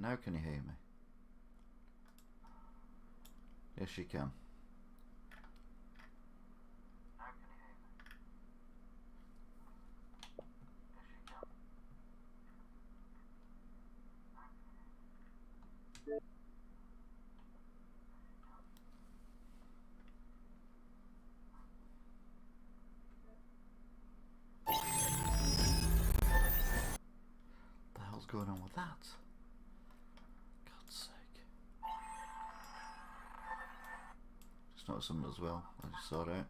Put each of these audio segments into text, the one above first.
Now can you hear me? Yes, you can. What the hell's going on with that? God's sake. Just noticed something as well. I just saw it out.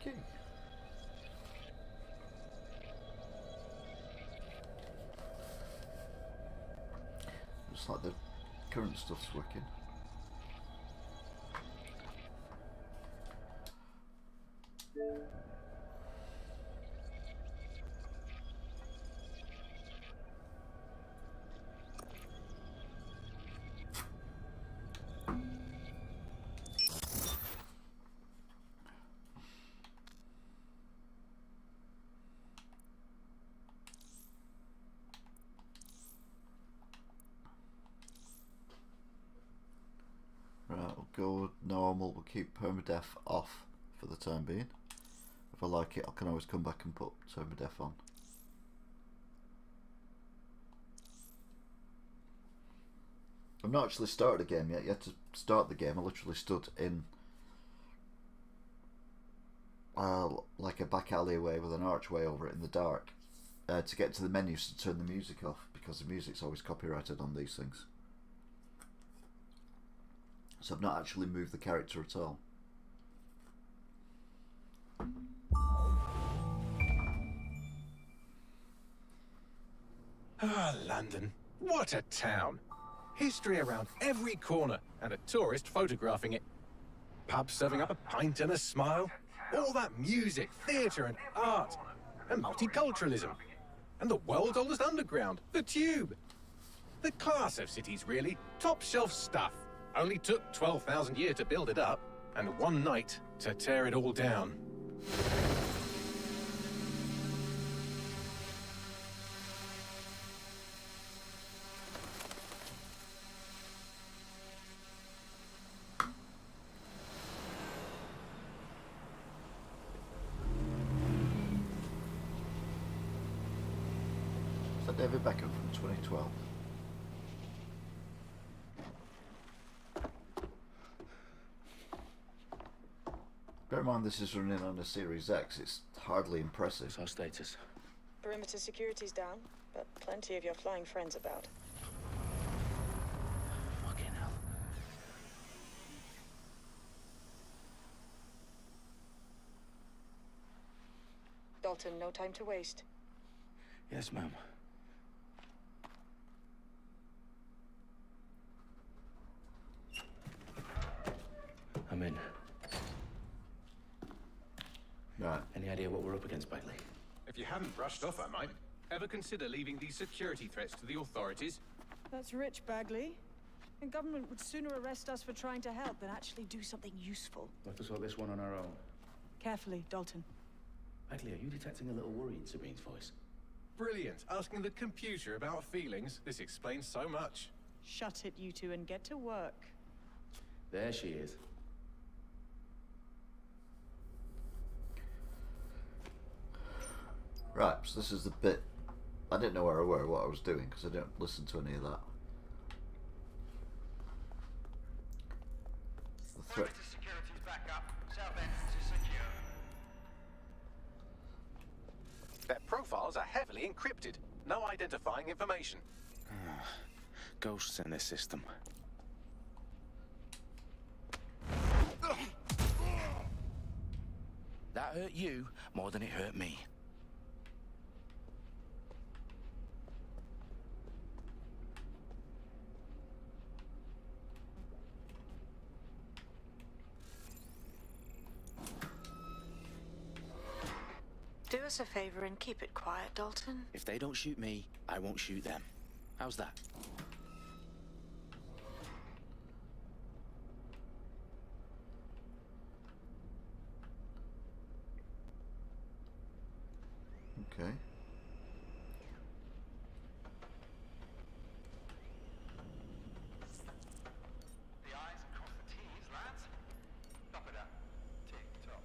Okay. Looks like the current stuff's working. Right, we'll go normal, we'll keep permadeath off for the time being. If I like it, I can always come back and put permadeath on. I've not actually started the game yet. You had to start the game. I literally stood in like a back alleyway with an archway over it in the dark to get to the menus to turn the music off, because the music's always copyrighted on these things. So I've not actually moved the character at all. Ah, London. What a town. History around every corner and a tourist photographing it. Pubs serving up a pint and a smile. All that music, theatre and art. And multiculturalism. And the world's oldest underground, the Tube. The class of cities, really. Top shelf stuff. Only took 12,000 years to build it up, and one night to tear it all down. Is that David Beckham from 2012? Bear in mind this is running on a Series X, it's hardly impressive. What's our status? Perimeter security's down, but plenty of your flying friends about. Fucking hell. Dalton, no time to waste. Yes, ma'am. I'm in. Right. Any idea what we're up against, Bagley? If you hadn't brushed off, I might. Ever consider leaving these security threats to the authorities? That's rich, Bagley. The government would sooner arrest us for trying to help than actually do something useful. We'll have to sort this one on our own. Carefully, Dalton. Bagley, are you detecting a little worry in Sabine's voice? Brilliant. Asking the computer about feelings. This explains so much. Shut it, you two, and get to work. There she is. Right, so this is the bit. I didn't know where I were, what I was doing, because I didn't listen to any of that. The threat. Perimeter security's back up. South entrance is secure. Their profiles are heavily encrypted. No identifying information. Ghosts in this system. That hurt you more than it hurt me. Do us a favor and keep it quiet, Dalton. If they don't shoot me, I won't shoot them. How's that? Okay. The I's and cross the T's, lads. Top it up. Tick tock.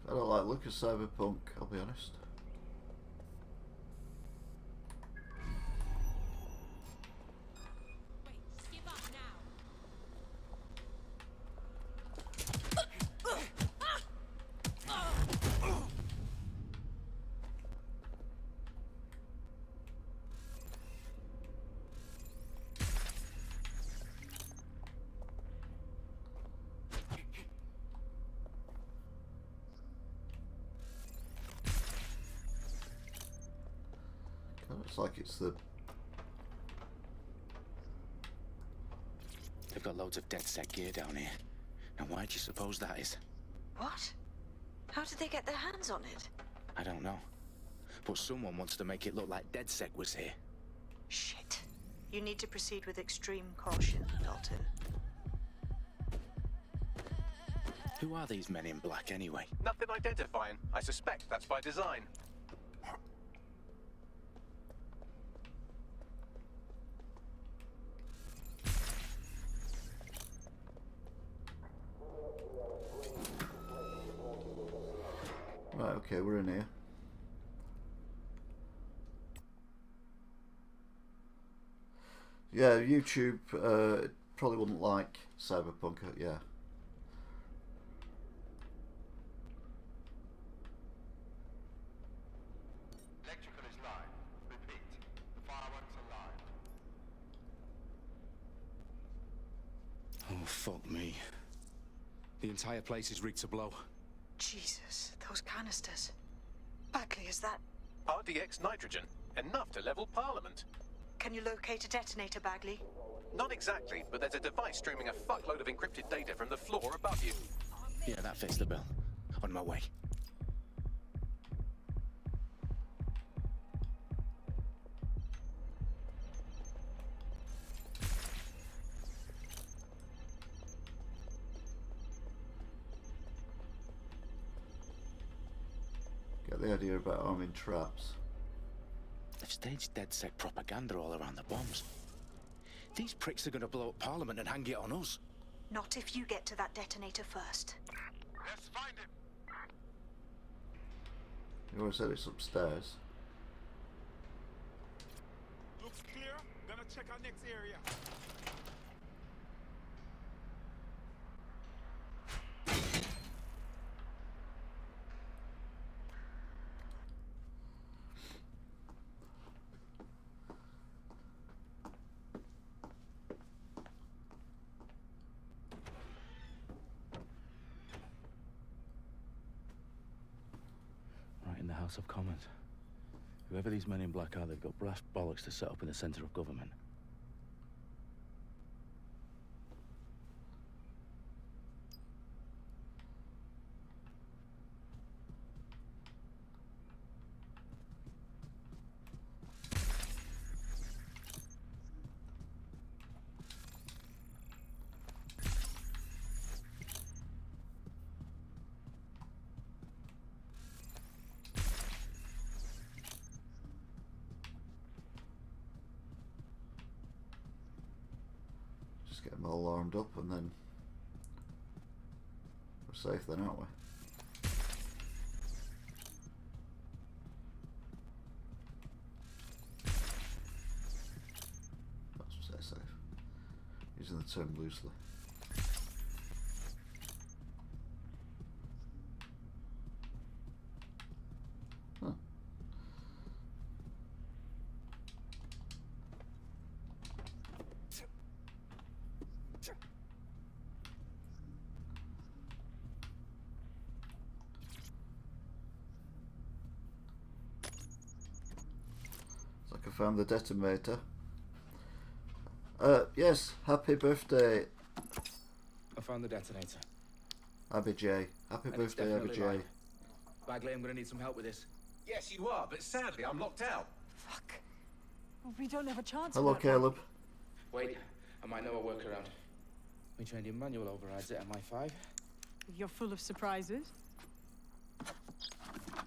I don't like the look of Cyberpunk, I'll be honest. Looks like it's the... They've got loads of DedSec gear down here. Now why do you suppose that is? What? How did they get their hands on it? I don't know. But someone wants to make it look like DedSec was here. Shit. You need to proceed with extreme caution, Dalton. Who are these men in black anyway? Nothing identifying. I suspect that's by design. Right, okay, we're in here. Yeah, YouTube probably wouldn't like Cyberpunk, yeah. Electrical is live. Repeat. Fireworks are live. Oh, fuck me. The entire place is rigged to blow. Jesus, those canisters. Bagley, is that... RDX nitrogen. Enough to level Parliament. Can you locate a detonator, Bagley? Not exactly, but there's a device streaming a fuckload of encrypted data from the floor above you. Yeah, that fits the bill. On my way. Get the idea about arming traps. They've staged DedSec propaganda all around the bombs. These pricks are going to blow up Parliament and hang it on us. Not if you get to that detonator first. Let's find him. You always said it's upstairs. Looks clear. Gonna check our next area. Right in the House of Commons. Whoever these men in black are, they've got brass bollocks to set up in the centre of government. get them all armed up and then we're safe then, aren't we? That's safe. Using the term loosely. Huh. It's like I found the detonator. Yes, happy birthday, I found the detonator. Abby J. Happy And it's birthday, Abby definitely J. mine. Bagley, I'm gonna need some help with this. Yes, you are, but sadly I'm locked out. Fuck. Well, we don't have a chance. Hello, without that. Caleb. Wait, I might know a workaround. We trained in manual overrides at MI5. You're full of surprises.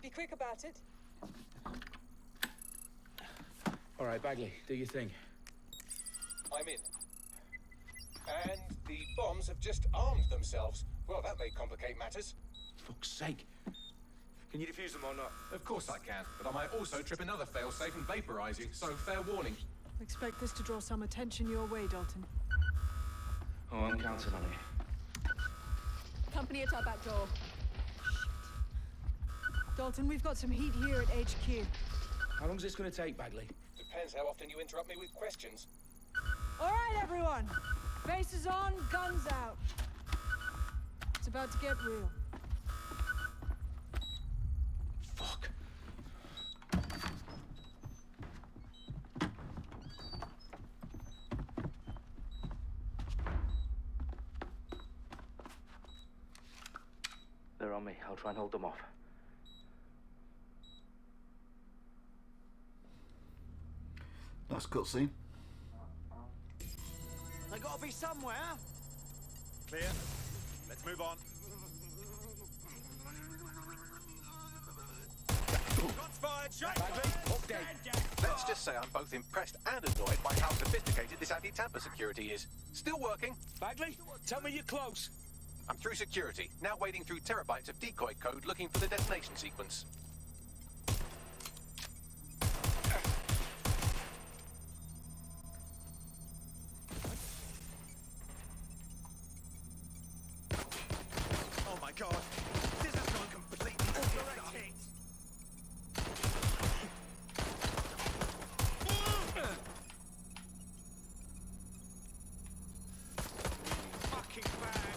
Be quick about it. All right, Bagley, do your thing. I'm in. And the bombs have just armed themselves. Well, that may complicate matters. Fuck's sake. Can you defuse them or not? Of course I can, but I might also trip another failsafe and vaporize you, so fair warning. Expect this to draw some attention your way, Dalton. Oh, I'm counting on it. Company at our back door. Shit. Dalton, we've got some heat here at HQ. How long's this gonna take, Bagley? Depends how often you interrupt me with questions. All right, everyone. Faces on, guns out. It's about to get real. Fuck. They're on me. I'll try and hold them off. Nice cutscene. They gotta be somewhere. Clear. Let's move on. Shots fired. Shot fired. Let's just say I'm both impressed and annoyed by how sophisticated this anti-tamper security is. Still working. Bagley, tell me you're close. I'm through security, now wading through terabytes of decoy code looking for the detonation sequence. Oh my god. This has gone completely direct hit. Fucking bad.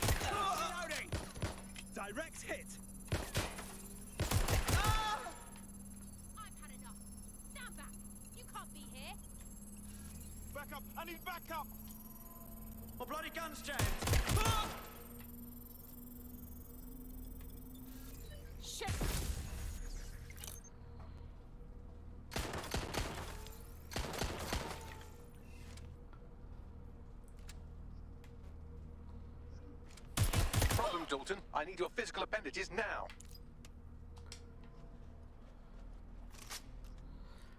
It hurts. Reloading. Direct hit. I've had enough. Stand back. You can't be here. Back up. I need backup. My bloody gun's jammed. Shit! Problem, Dalton. I need your physical appendages now.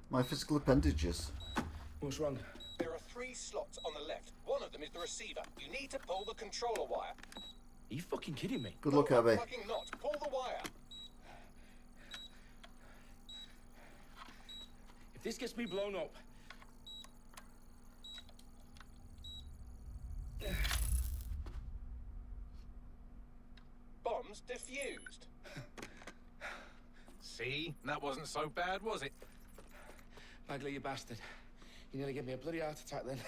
My physical appendages. What's wrong? There are 3 slots on the left. One of them is the receiver. You need to pull the controller wire. Are you fucking kidding me? Good luck, No, I'm Abby. fucking not. Pull the wire. If this gets me blown up... Bombs defused. See? That wasn't so bad, was it? Bagley, you bastard. You nearly gave me a bloody heart attack then.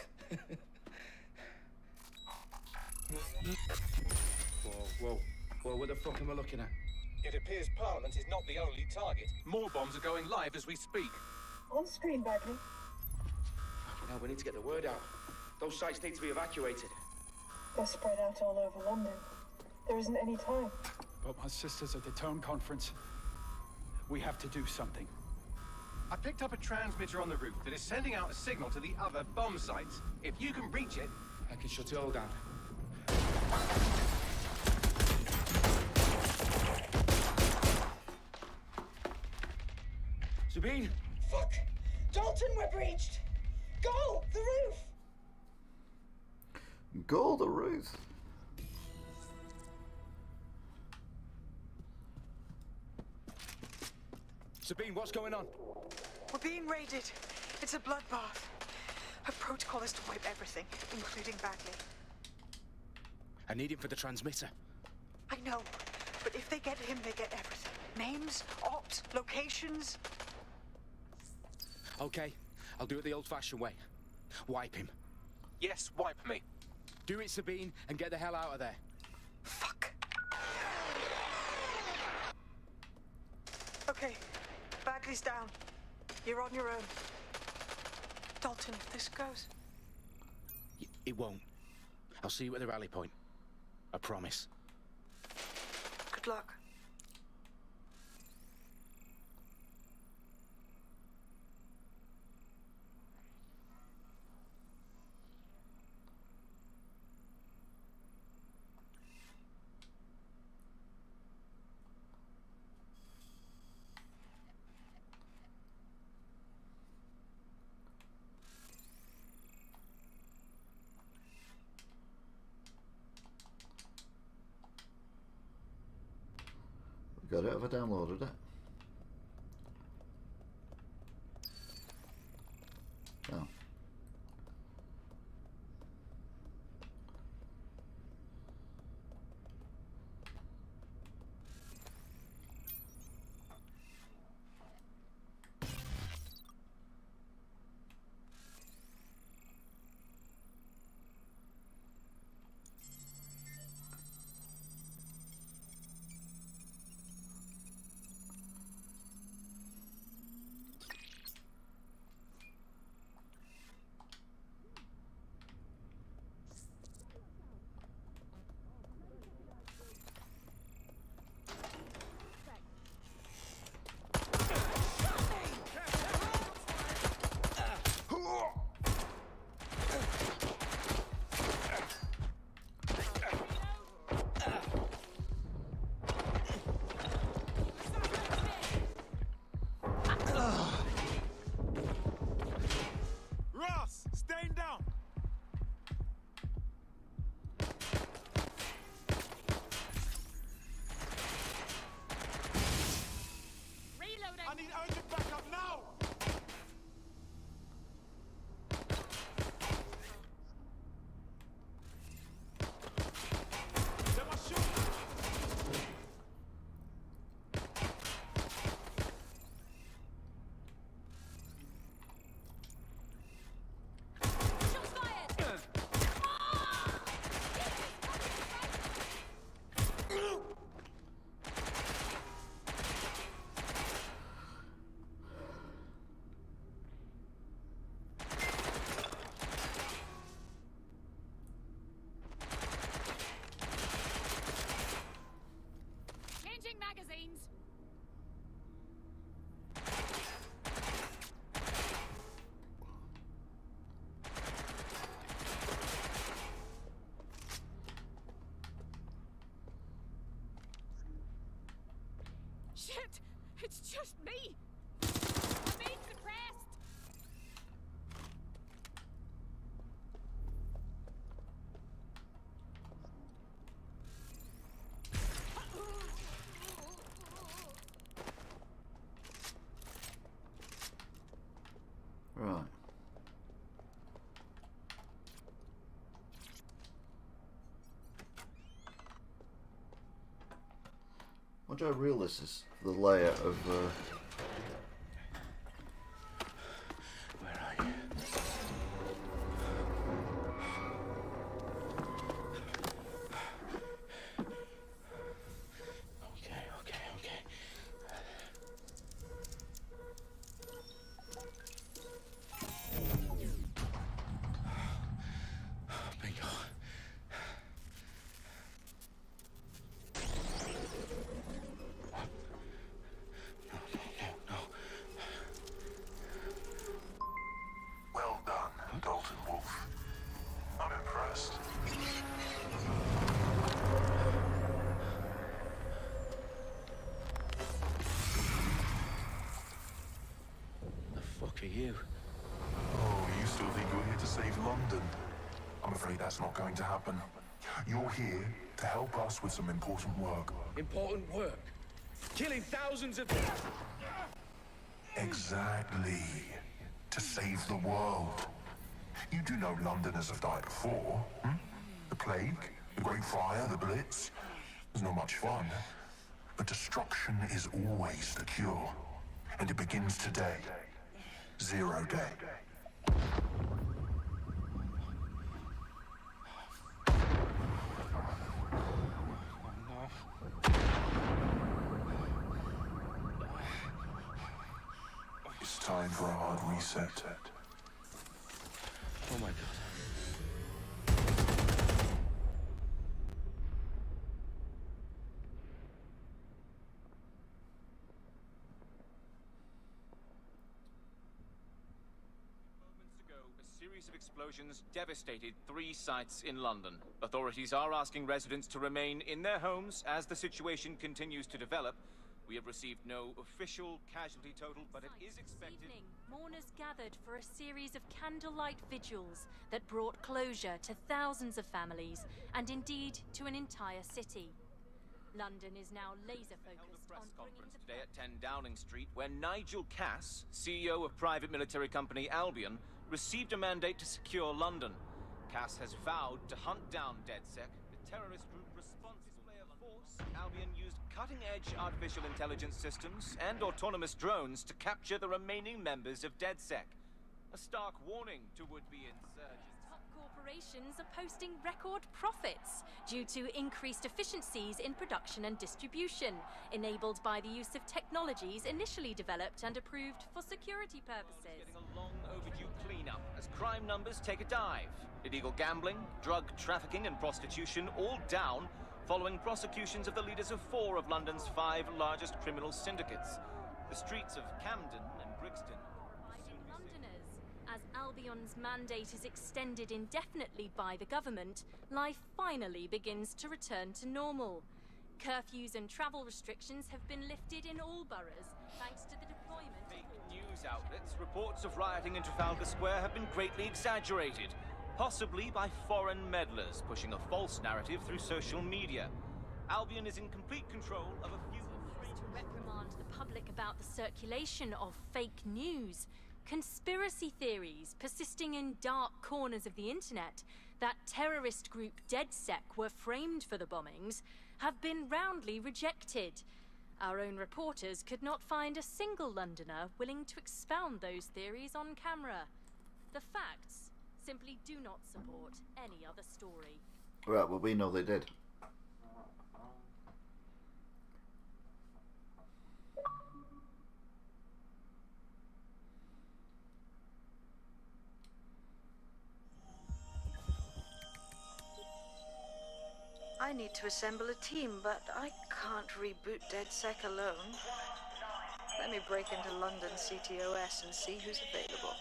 Whoa. What the fuck am I looking at? It appears Parliament is not the only target. More bombs are going live as we speak. On screen, Bagley. Fucking hell, we need to get the word out. Those sites need to be evacuated. They're spread out all over London. There isn't any time. But my sister's at the town conference. We have to do something. I picked up a transmitter on the roof that is sending out a signal to the other bomb sites. If you can reach it... I can shut it all down. Sabine? Fuck! Dalton, we're breached! Go! The roof! go, the Ruth. Sabine, what's going on? We're being raided. It's a bloodbath. Her protocol is to wipe everything, including Bagley. I need him for the transmitter. I know, but if they get him, they get everything. Names, ops, locations. Okay, I'll do it the old-fashioned way. Wipe him. Yes, wipe me. Do it, Sabine, and get the hell out of there. Fuck. Okay, Bagley's down. You're on your own. Dalton, if this goes... It won't. I'll see you at the rally point. I promise. Good luck. Got it, have I downloaded it? Oh. Magazines. Shit! It's just me! I'm being suppressed! Right. Wonder how real this is, the layout of Where are you? Okay. Bingo. No. Well done, Dalton Wolf. I'm impressed. The fuck are you? Oh, you still think you're here to save London? I'm afraid afraid that's not going to happen. You're here to help us with some important work. Important work? Killing thousands of... Exactly. To save the world. You do know Londoners have died before, hmm? The plague, the Great Fire, the Blitz. It's not much fun. But destruction is always the cure. And it begins today. 0 day. It's time for a hard reset. Oh my God. A series of explosions devastated 3 sites in London. Authorities are asking residents to remain in their homes as the situation continues to develop. We have received no official casualty total, but it is expected... This evening, mourners gathered for a series of candlelight vigils that brought closure to thousands of families, and indeed to an entire city. London is now laser-focused on bringing the... today at 10 Downing Street, where Nigel Cass, CEO of private military company Albion, received a mandate to secure London. Cass has vowed to hunt down DedSec, the terrorist group responsible for force. Albion used cutting-edge artificial intelligence systems and autonomous drones to capture the remaining members of DedSec. A stark warning to would-be insurgents. Top corporations are posting record profits due to increased efficiencies in production and distribution, enabled by the use of technologies initially developed and approved for security purposes. Getting a long overdue cleanup as crime numbers take a dive. Illegal gambling, drug trafficking and prostitution all down following prosecutions of the leaders of 4 of London's 5 largest criminal syndicates. The streets of Camden and Brixton. Londoners, as Albion's mandate is extended indefinitely by the government, life finally begins to return to normal. Curfews and travel restrictions have been lifted in all boroughs, thanks to the deployment of... Fake news outlets, reports of rioting in Trafalgar Square have been greatly exaggerated, possibly by foreign meddlers pushing a false narrative through social media. Albion is in complete control of a few... To reprimand the public about the circulation of fake news, conspiracy theories persisting in dark corners of the internet that terrorist group DedSec were framed for the bombings have been roundly rejected. Our own reporters could not find a single Londoner willing to expound those theories on camera. The facts simply do not support any other story. Right, well, we know they did. I need to assemble a team, but I can't reboot DedSec alone. Let me break into London CTOS and see who's available.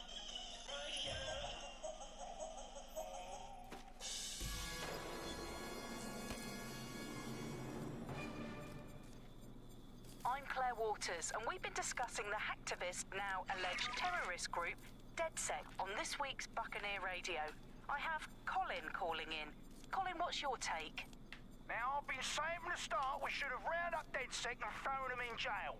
I'm Claire Waters, and we've been discussing the hacktivist, now alleged terrorist group, DedSec, on this week's Buccaneer Radio. I have Colin calling in. Colin, what's your take? Now, I've been saying from the start we should have rounded up DedSec and thrown them in jail.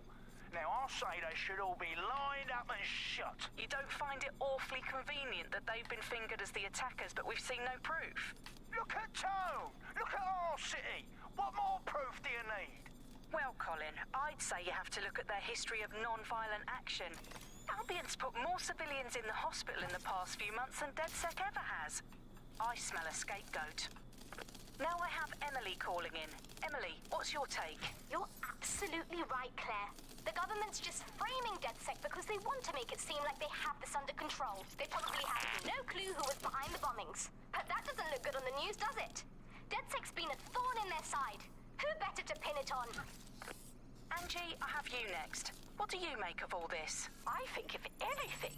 Now, I'll say they should all be lined up and shot. You don't find it awfully convenient that they've been fingered as the attackers, but we've seen no proof? Look at Tone! Look at our city! What more proof do you need? Well, Colin, I'd say you have to look at their history of non-violent action. Albion's put more civilians in the hospital in the past few months than DedSec ever has. I smell a scapegoat. Now I have Emily calling in. Emily, what's your take? You're absolutely right, Claire. The government's just framing DedSec because they want to make it seem like they have this under control. They probably have no clue who was behind the bombings. But that doesn't look good on the news, does it? DedSec's been a thorn in their side. Who better to pin it on? Angie, I have you next. What do you make of all this? I think, if anything,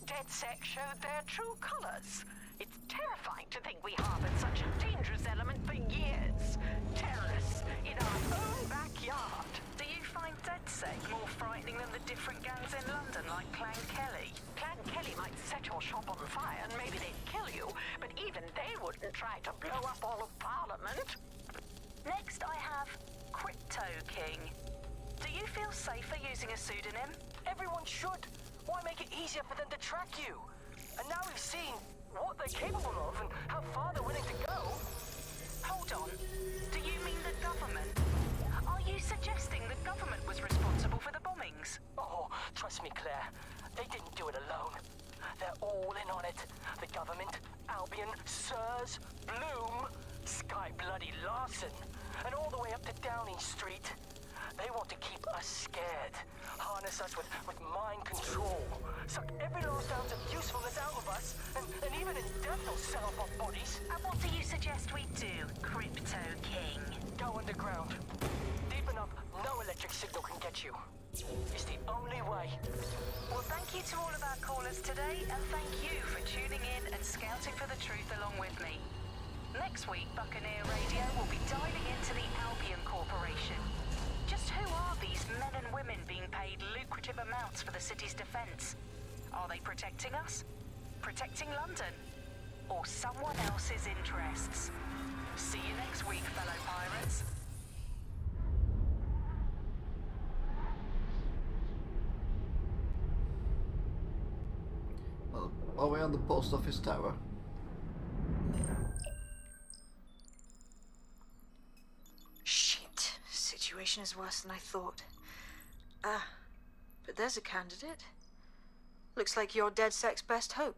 DedSec showed their true colors. It's terrifying to think we harbored such a dangerous element for years. Terrorists in our own backyard. Do you find DedSec more frightening than the different gangs in London, like Clan Kelly? Clan Kelly might set your shop on fire and maybe they'd kill you, but Even they wouldn't try to blow up all of Parliament. Next, I have Crypto King. Do you feel safer using a pseudonym? Everyone should. Why make it easier for them to track you? And now we've seen what they're capable of and how far they're willing to go. Hold on. Do you mean the government? Are you suggesting the government was responsible for the bombings? Oh, trust me, Claire. They didn't do it alone. They're all in on it. The government, Albion, Sirs, Bloom, Sky Bloody Larson, and all the way up to Downing Street. They want to keep us scared, harness us with mind control, suck every last ounce of usefulness out of us, and even in death they'll sell off our bodies. And what do you suggest we do, Crypto King? Go underground. Deep enough, no electric signal can get you. It's the only way. Well, thank you to all of our callers today, and thank you for tuning in and scouting for the truth along with me. Next week, Buccaneer Radio will be diving into the Albion Corporation. Just who are these men and women being paid lucrative amounts for the city's defense? Are they protecting us? Protecting London? Or someone else's interests? See you next week, fellow pirates. Are we on the post office tower? Shit. Situation is worse than I thought. But there's a candidate. Looks like you're DedSec's best hope.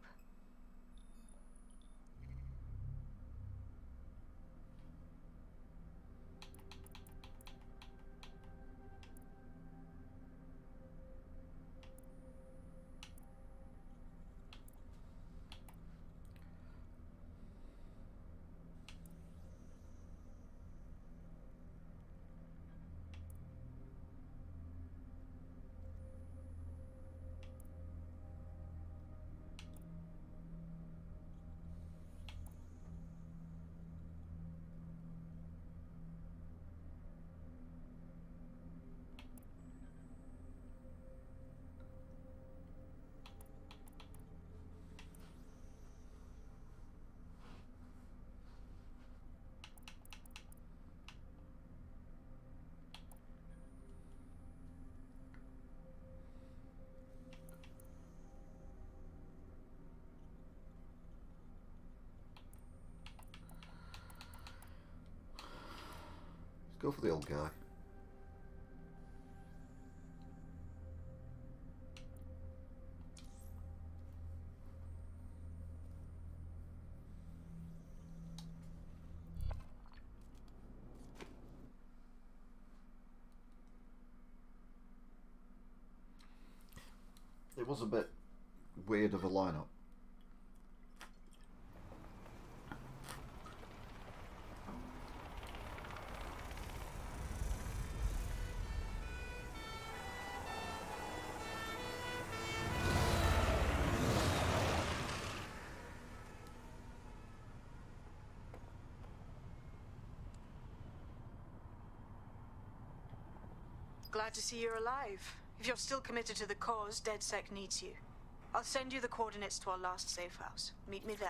Go for the old guy. It was a bit weird of a lineup. Glad to see you're alive. If you're still committed to the cause, DedSec needs you. I'll send you the coordinates to our last safe house. Meet me there.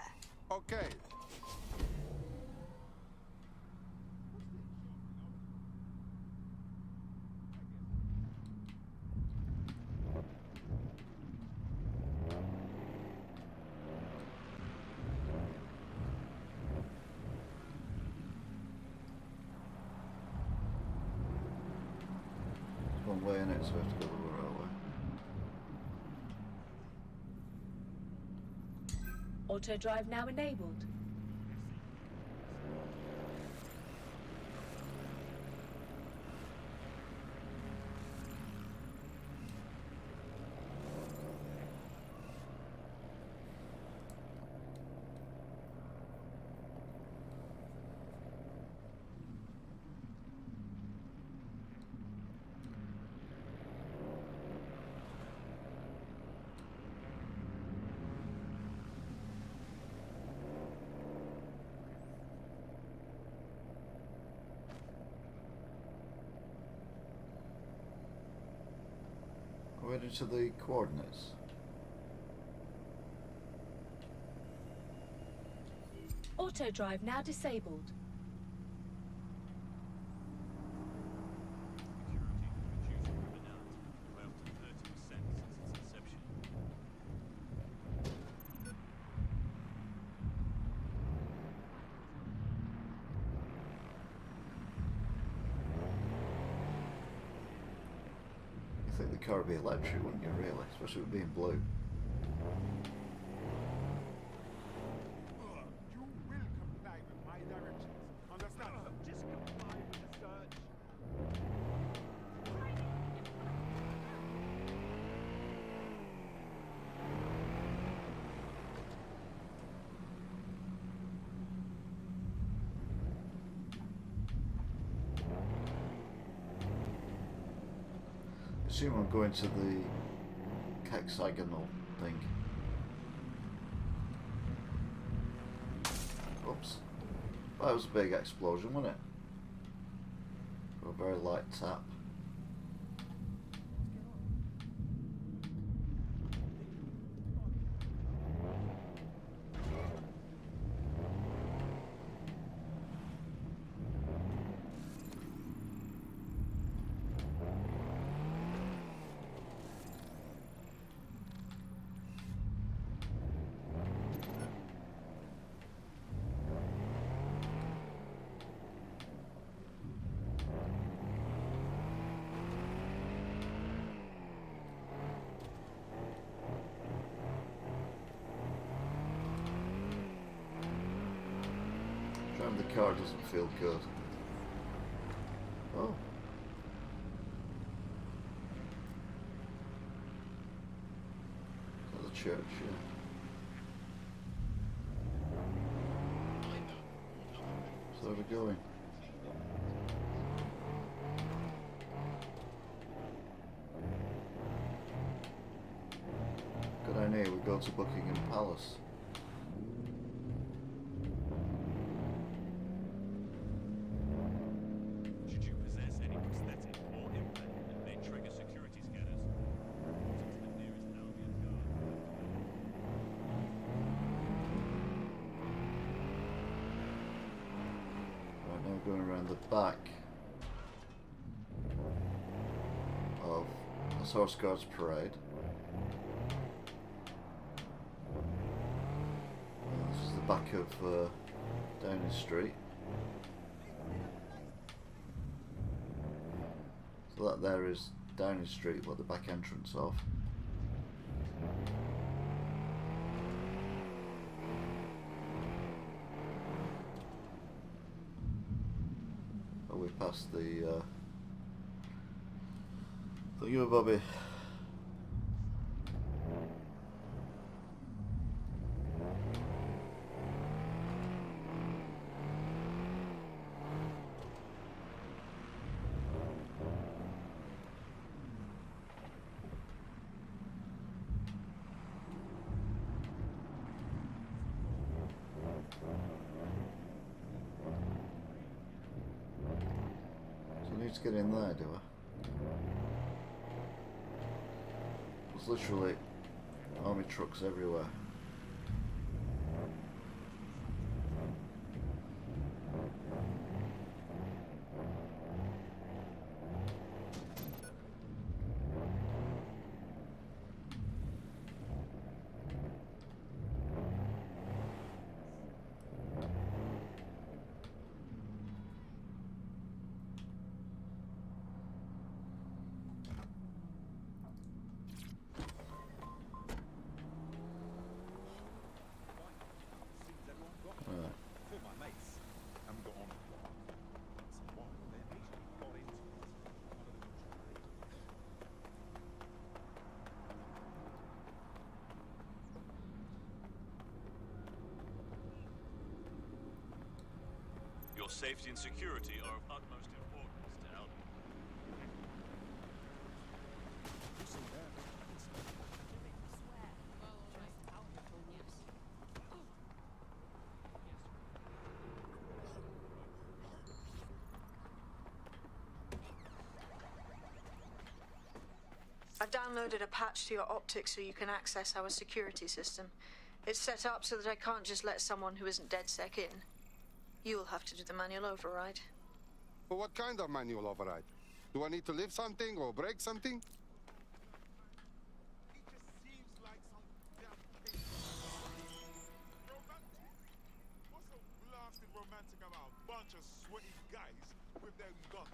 Okay. One way in it, so we have to go the railway. Auto drive now enabled. We're headed to the coordinates. Auto drive now disabled. You think the car would be electric, wouldn't you, really? Especially with being blue. You will comply with my directions. Understand? Just comply with the search. I assume I'm going to the hexagonal thing. Oops. That was a big explosion, wasn't it? For a very light tap. Driving the car doesn't feel good. Oh. The church, yeah. So where are we going? Good idea, we go to Buckingham Palace. Should you possess any prosthetic or implant that may trigger security scanners, to the nearest Albion guard. Right now going around the back of the Horse Guards Parade. And this is the back of Downing Street. So that there is Downing Street, what the back entrance of. Oh, we passed the Bobby. So I need to get in there, do I? There's literally army trucks everywhere. Your safety and security are of utmost importance to Albion. I've downloaded a patch to your optics so you can access our security system. It's set up so that I can't just let someone who isn't DedSec in. You'll have to do the manual override. But what kind of manual override? Do I need to lift something or break something? It just seems like some damn case. Romantic? What's so blasted romantic about a bunch of sweaty guys with their gun?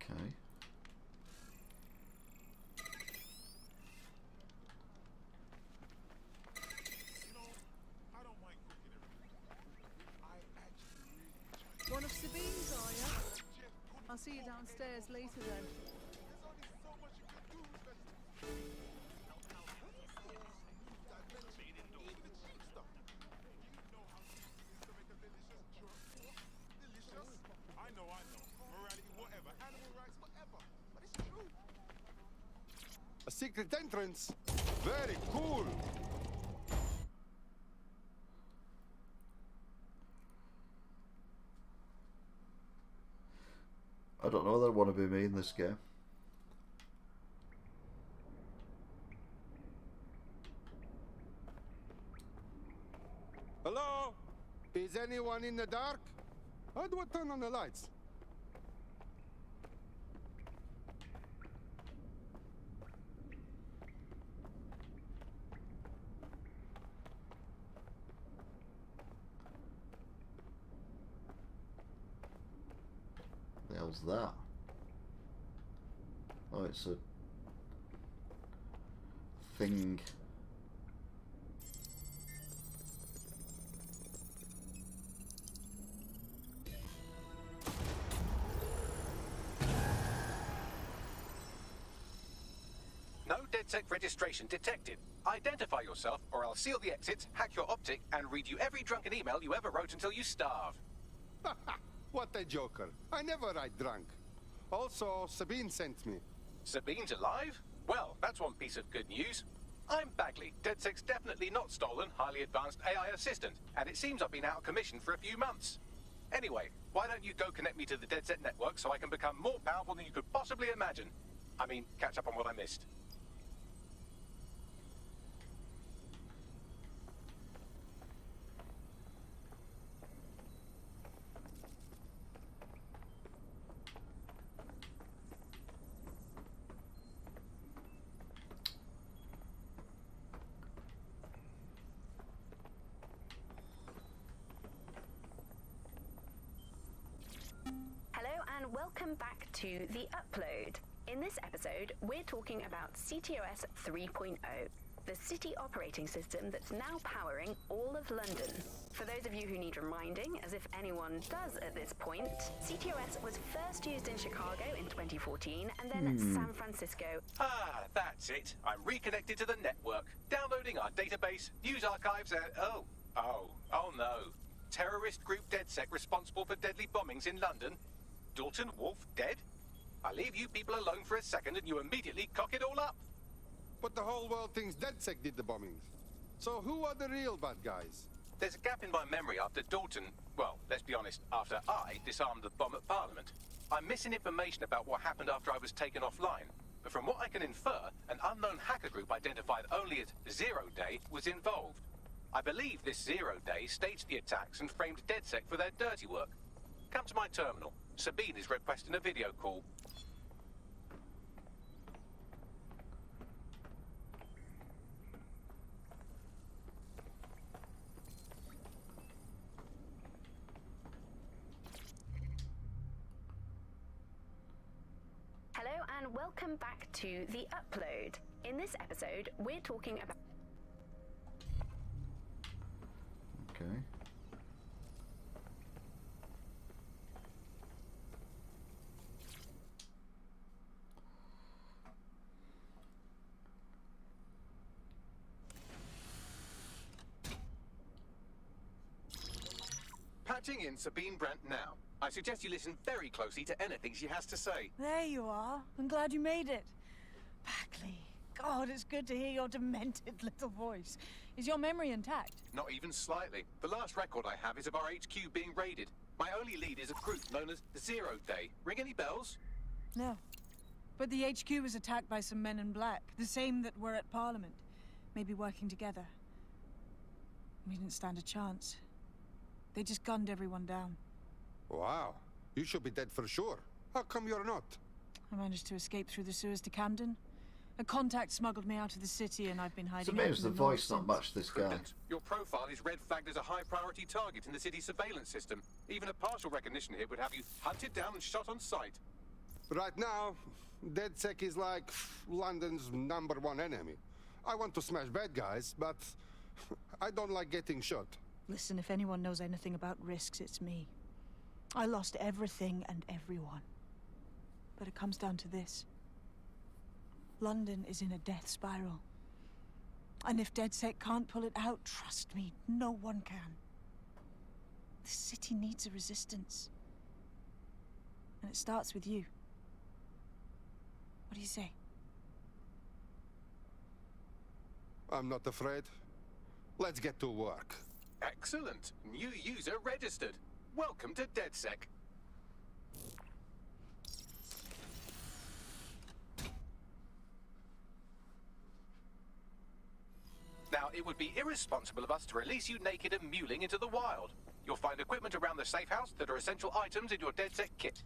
Okay. One of Sabine's, are you? I'll see you downstairs later then. I know. Morality, whatever. Animal rights, whatever. But it's true. A secret entrance? Very cool. I don't know whether I want to be me in this game. Hello? Is anyone in the dark? How do I turn on the lights? The hell's that? Oh, it's a thing. No DedSec registration detected. Identify yourself, or I'll seal the exits, hack your optic, and read you every drunken email you ever wrote until you starve. What a joker. I never write drunk. Also, Sabine sent me. Sabine's alive? Well, that's one piece of good news. I'm Bagley, DedSec's definitely not stolen, highly advanced AI assistant, and it seems I've been out of commission for a few months. Anyway, why don't you go connect me to the DedSec network so I can become more powerful than you could possibly imagine? I mean, catch up on what I missed. Hello and welcome back to The Upload. In this episode, we're talking about CTOS 3.0, the city operating system that's now powering all of London. For those of you who need reminding, as if anyone does at this point, CTOS was first used in Chicago in 2014 and then San Francisco. Ah, that's it. I'm reconnected to the network, downloading our database, news archives, and oh no. Terrorist group DedSec responsible for deadly bombings in London. Dalton Wolf dead? I leave you people alone for a second and you immediately cock it all up. But the whole world thinks DedSec did the bombings. So who are the real bad guys? There's a gap in my memory after Dalton, well, let's be honest, after I disarmed the bomb at Parliament. I'm missing information about what happened after I was taken offline. But from what I can infer, an unknown hacker group identified only as Zero Day was involved. I believe this Zero Day staged the attacks and framed DedSec for their dirty work. Come to my terminal. Sabine is requesting a video call. Hello and welcome back to The Upload. In this episode, we're talking about... Okay. Patching in Sabine Brandt now. I suggest you listen very closely to anything she has to say. There you are. I'm glad you made it. Bagley. God, it's good to hear your demented little voice. Is your memory intact? Not even slightly. The last record I have is of our HQ being raided. My only lead is a group known as 0 Day. Ring any bells? No. But the HQ was attacked by some men in black, the same that were at Parliament. Maybe working together. We didn't stand a chance. They just gunned everyone down. Wow. You should be dead for sure. How come you're not? I managed to escape through the sewers to Camden. A contact smuggled me out of the city and I've been hiding So out maybe in it's the north voice, not since. much this guy. Your profile is red flagged as a high priority target in the city's surveillance system. Even a partial recognition hit would have you hunted down and shot on sight. Right now, DedSec is like London's #1 enemy. I want to smash bad guys, but I don't like getting shot. Listen, if anyone knows anything about risks, it's me. I lost everything and everyone. But it comes down to this. London is in a death spiral. And if DedSec can't pull it out, trust me, no one can. The city needs a resistance. And it starts with you. What do you say? I'm not afraid. Let's get to work. Excellent. New user registered. Welcome to DedSec. Now, it would be irresponsible of us to release you naked and mewling into the wild. You'll find equipment around the safe house that are essential items in your DedSec kit.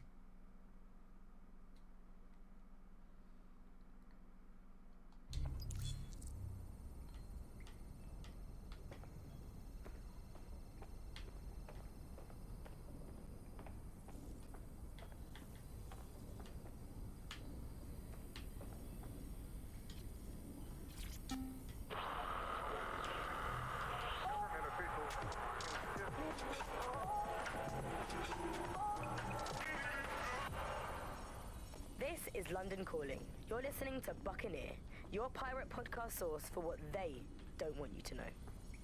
This is London Calling. You're listening to Buccaneer, your pirate podcast source for what they don't want you to know.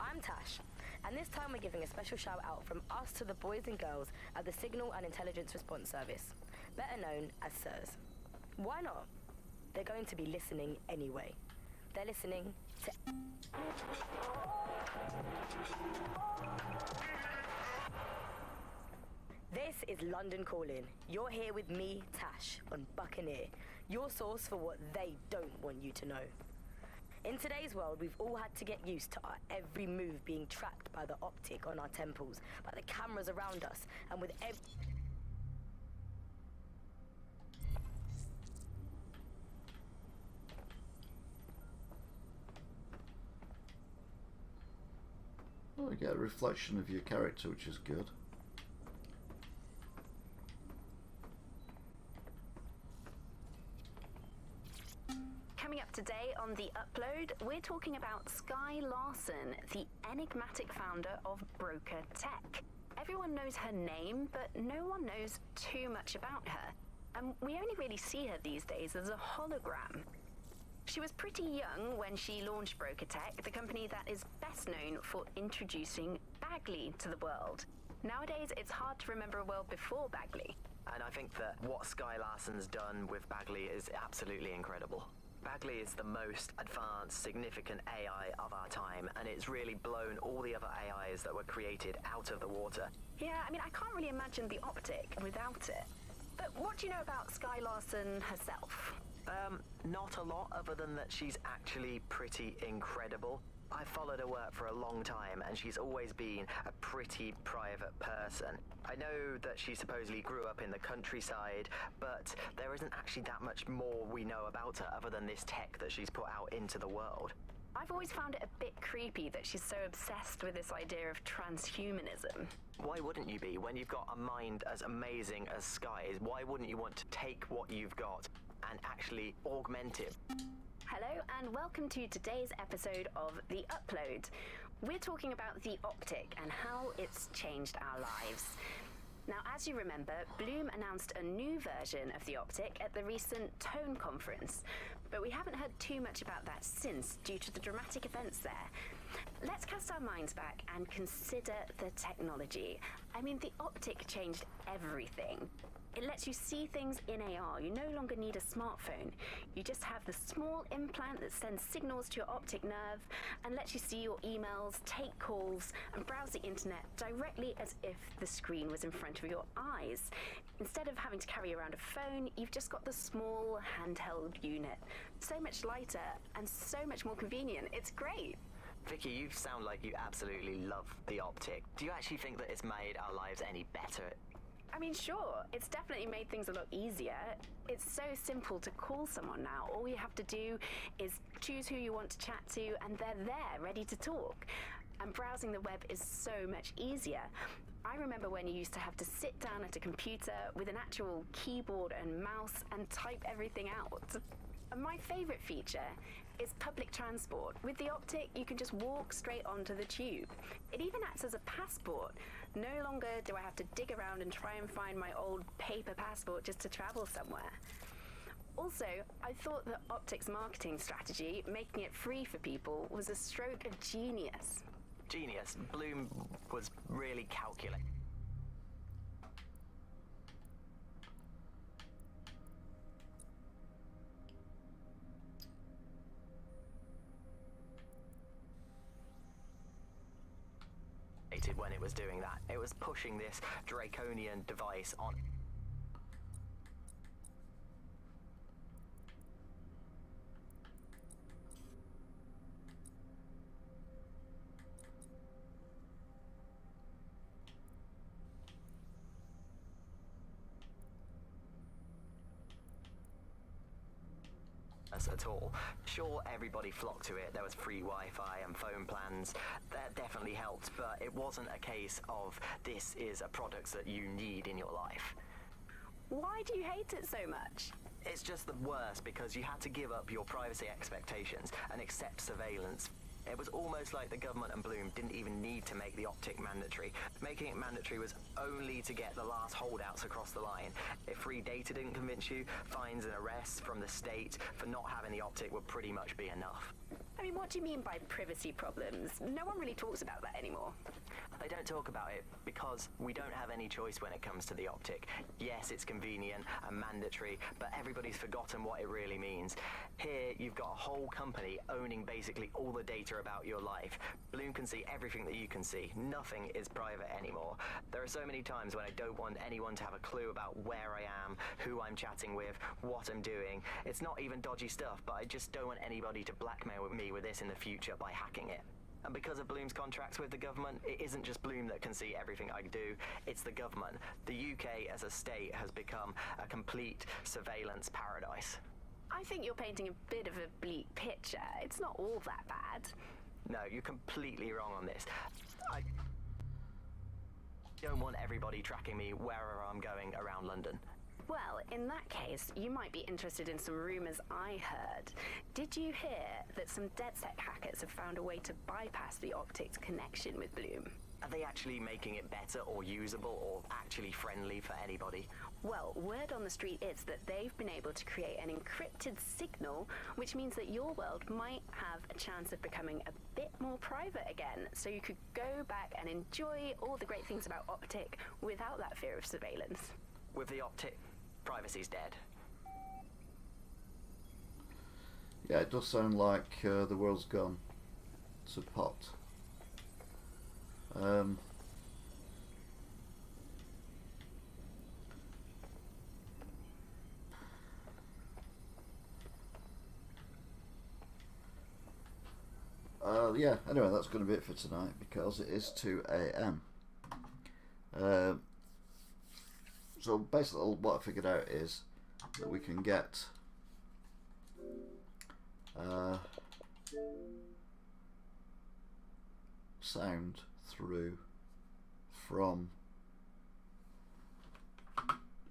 I'm Tash, and this time we're giving a special shout out from us to the boys and girls at the Signal and Intelligence Response Service, better known as SIRS. Why not? They're going to be listening anyway. They're listening to... This is London Calling. You're here with me, Tash, on Buccaneer, your source for what they don't want you to know. In today's world, we've all had to get used to our every move being tracked by the optic on our temples, by the cameras around us, and with Well, you get a reflection of your character, which is good. Coming up today on The Upload, we're talking about Skye Larson, the enigmatic founder of Broker Tech. Everyone knows her name, but no one knows too much about her. And we only really see her these days as a hologram. She was pretty young when she launched Broker Tech, the company that is best known for introducing Bagley to the world. Nowadays, it's hard to remember a world before Bagley. And I think that what Skye Larson's done with Bagley is absolutely incredible. Bagley is the most advanced, significant AI of our time, and it's really blown all the other AIs that were created out of the water. Yeah, I mean, I can't really imagine the optic without it. But what do you know about Skye Larson herself? Not a lot, other than that she's actually pretty incredible. I've followed her work for a long time, and she's always been a pretty private person. I know that she supposedly grew up in the countryside, but there isn't actually that much more we know about her other than this tech that she's put out into the world. I've always found it a bit creepy that she's so obsessed with this idea of transhumanism. Why wouldn't you be? When you've got a mind as amazing as Skye's, why wouldn't you want to take what you've got and actually augment it? Hello and welcome to today's episode of The Upload. We're talking about the optic and how it's changed our lives. Now, as you remember, Bloom announced a new version of the optic at the recent Tone conference, but we haven't heard too much about that since due to the dramatic events there. Let's cast our minds back and consider the technology. I mean, the optic changed everything. It lets you see things in AR. You no longer need a smartphone. You just have the small implant that sends signals to your optic nerve and lets you see your emails, take calls, and browse the internet directly as if the screen was in front of your eyes. Instead of having to carry around a phone, you've just got the small handheld unit. So much lighter and so much more convenient. It's great. Vicky, you sound like you absolutely love the optic. Do you actually think that it's made our lives any better? I mean, sure, it's definitely made things a lot easier. It's so simple to call someone now. All you have to do is choose who you want to chat to, and they're there, ready to talk. And browsing the web is so much easier. I remember when you used to have to sit down at a computer with an actual keyboard and mouse and type everything out. And my favorite feature is public transport. With the optic, you can just walk straight onto the tube. It even acts as a passport. No longer do I have to dig around and try and find my old paper passport just to travel somewhere. Also, I thought that Optic's marketing strategy, making it free for people, was a stroke of genius. Genius. Bloom was really calculated. When it was doing that, it was pushing this draconian device on. At all. Sure, everybody flocked to it. There was free Wi-Fi and phone plans. That definitely helped, but it wasn't a case of this is a product that you need in your life. Why do you hate it so much? It's just the worst because you had to give up your privacy expectations and accept surveillance. It was almost like the government and Bloom didn't even need to make the optic mandatory. Making it mandatory was only to get the last holdouts across the line. If free data didn't convince you, fines and arrests from the state for not having the optic would pretty much be enough. I mean, what do you mean by privacy problems? No one really talks about that anymore. They don't talk about it because we don't have any choice when it comes to the optic. Yes, it's convenient and mandatory, but everybody's forgotten what it really means. Here, you've got a whole company owning basically all the data about your life. Bloom can see everything that you can see. Nothing is private anymore. There are so many times when I don't want anyone to have a clue about where I am, who I'm chatting with, what I'm doing. It's not even dodgy stuff, but I just don't want anybody to blackmail me with this in the future by hacking it. And because of Bloom's contracts with the government, it isn't just Bloom that can see everything I do, it's the government. The UK as a state has become a complete surveillance paradise. I think you're painting a bit of a bleak picture. It's not all that bad. No, you're completely wrong on this. I don't want everybody tracking me wherever I'm going around London. Well, in that case, you might be interested in some rumours I heard. Did you hear that some DedSec hackers have found a way to bypass the optics connection with Bloom? Are they actually making it better or usable or actually friendly for anybody? Well, word on the street is that they've been able to create an encrypted signal, which means that your world might have a chance of becoming a bit more private again, so you could go back and enjoy all the great things about Optic without that fear of surveillance. With the Optic, privacy's dead. Yeah, it does sound like the world's gone to pot. Yeah, anyway, that's going to be it for tonight because it is 2 AM. So basically what I figured out is that we can get sound through from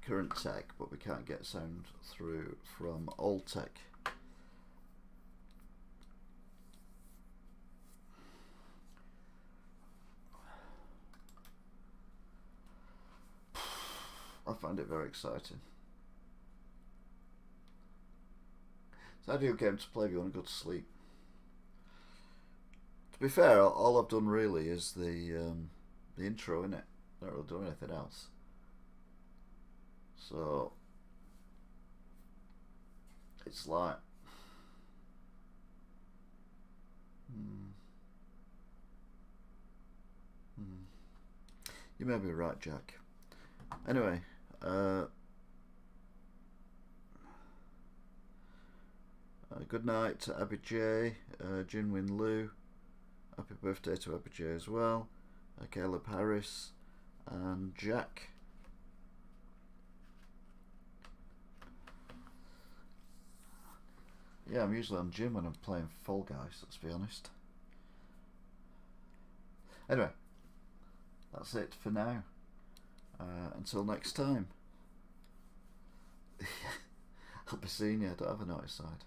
current tech, but we can't get sound through from old tech. I find it very exciting. It's an ideal game to play if you want to go to sleep. To be fair, all I've done really is the intro, innit? I don't really do anything else. So it's like you may be right, Jack. Anyway, good night to Abby J, Jinwin Liu. Happy birthday to Abby J as well. Caleb Harris and Jack. Yeah, I'm usually on gym when I'm playing Fall Guys, let's be honest. Anyway, that's it for now. Until next time. I'll be seeing you. I don't have a notice side.